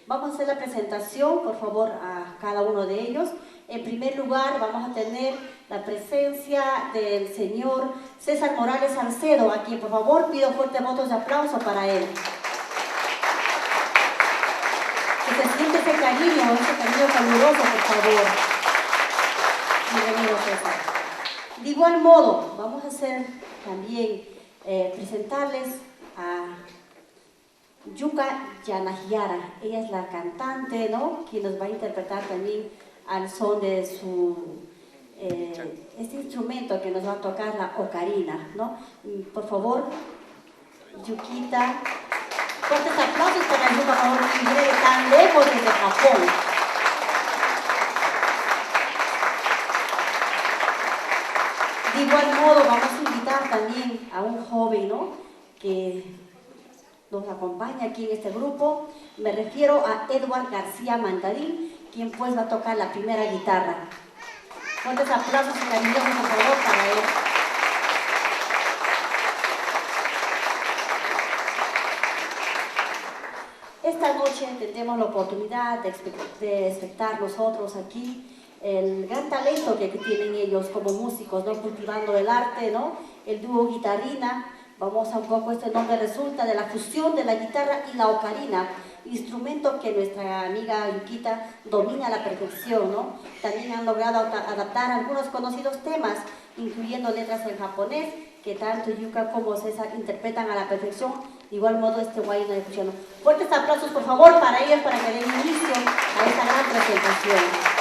Vamos a hacer la presentación, por favor, a cada uno de ellos. En primer lugar, vamos a tener la presencia del señor César Morales Salcedo, a quien, por favor, pido fuertes votos de aplauso para él. Que se siente ese cariño caluroso, por favor. Bienvenido, César. De igual modo, vamos a hacer también presentarles a Yuka Yanagiara. Ella es la cantante, ¿no?, quien nos va a interpretar también al son de su este instrumento que nos va a tocar, la ocarina, ¿no? Por favor, Yukita, fuertes aplausos para Yuka, por favor, que viene tan lejos desde Japón. De igual modo, vamos a invitar también a un joven, ¿no?, que nos acompaña aquí en este grupo. Me refiero a Edward García Mandarín, quien pues va a tocar la primera guitarra. Fuertes aplausos y cariñosos, por favor, para él. Esta noche tendremos la oportunidad de espectar nosotros aquí el gran talento que tienen ellos como músicos, ¿no?, cultivando el arte, ¿no?, el dúo guitarrina. Vamos a un poco, este nombre resulta de la fusión de la guitarra y la ocarina, instrumento que nuestra amiga Yukita domina a la perfección, ¿no? También han logrado adaptar algunos conocidos temas, incluyendo letras en japonés, que tanto Yuka como César interpretan a la perfección. De igual modo, este guayno de fusión. Fuertes aplausos, por favor, para ellos, para que den inicio a esta gran presentación.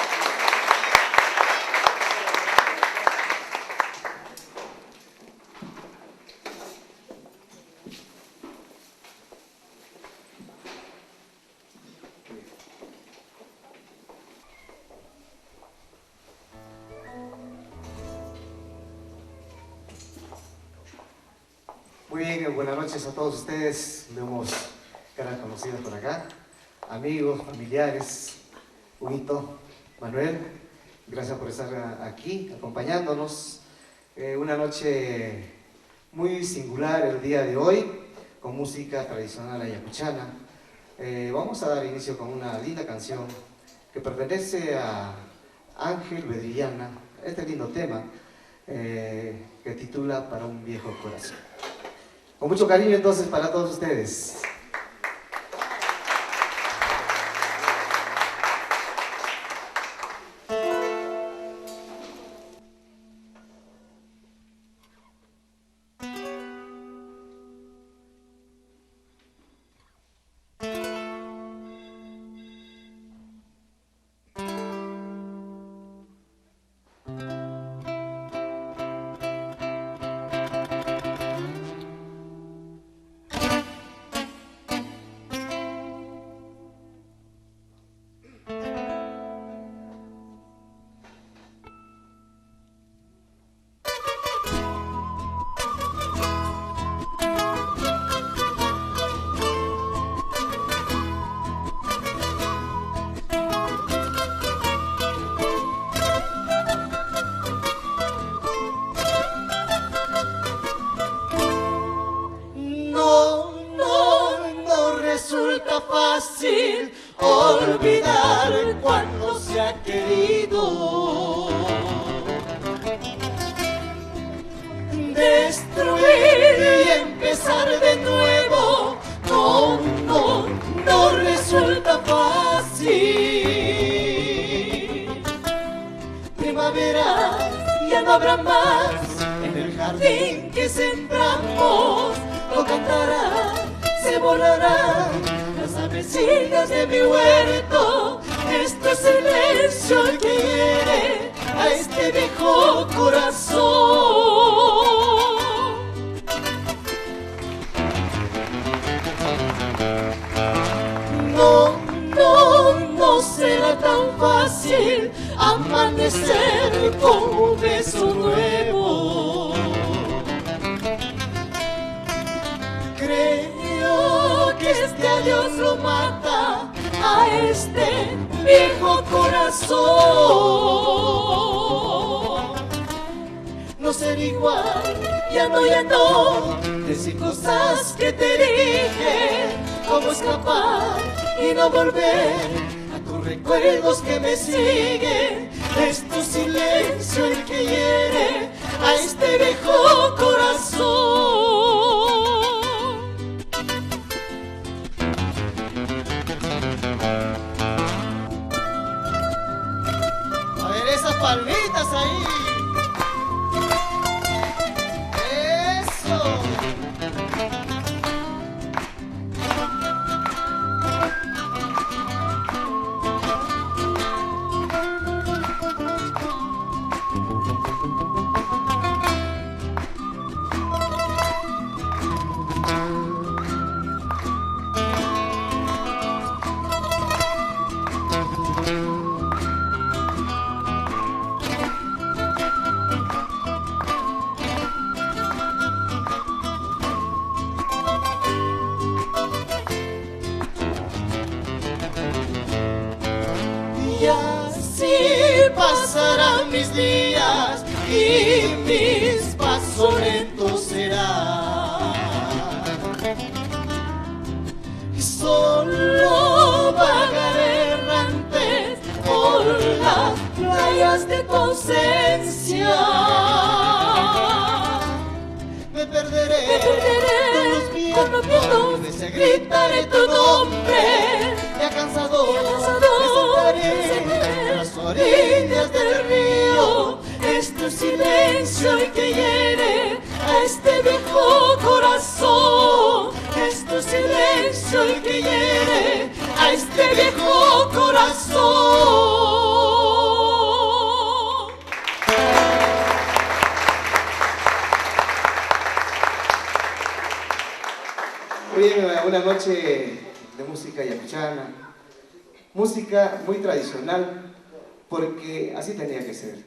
Muy bien, buenas noches a todos ustedes. Vemos caras conocidas por acá, amigos, familiares. Huguito, Manuel, gracias por estar aquí acompañándonos. Una noche muy singular el día de hoy, con música tradicional ayacuchana. Vamos a dar inicio con una linda canción que pertenece a Ángel Bedrillana, este lindo tema que titula Para un viejo corazón. Con mucho cariño entonces para todos ustedes. Fácil olvidar cuando se ha querido destruir y empezar de nuevo. No resulta fácil. Primavera ya no habrá más en el jardín que sembramos. No cantará, se volará las avecinas de mi huerto. Este silencio que hiere a este viejo corazón. No será tan fácil amanecer con un beso nuevo. Creo que este adiós lo mata a este viejo corazón. No ser igual, ya no, decir cosas que te dije, cómo escapar y no volver a tus recuerdos que me siguen. Es tu silencio el que hiere a este viejo corazón. A ver esas palmitas ahí. Eso. Y así pasarán mis días y mis pasos lentos serán. Y solo vagaré errante por las playas de tu ausencia. Me perderé con los vientos, gritaré tu nombre. Ya cansado, me sentaré en las orillas del río. Es tu silencio el que hiere a este viejo corazón. Es tu silencio el que hiere a este viejo corazón. Hoy es una noche de música yacuchana, música muy tradicional, porque así tenía que ser.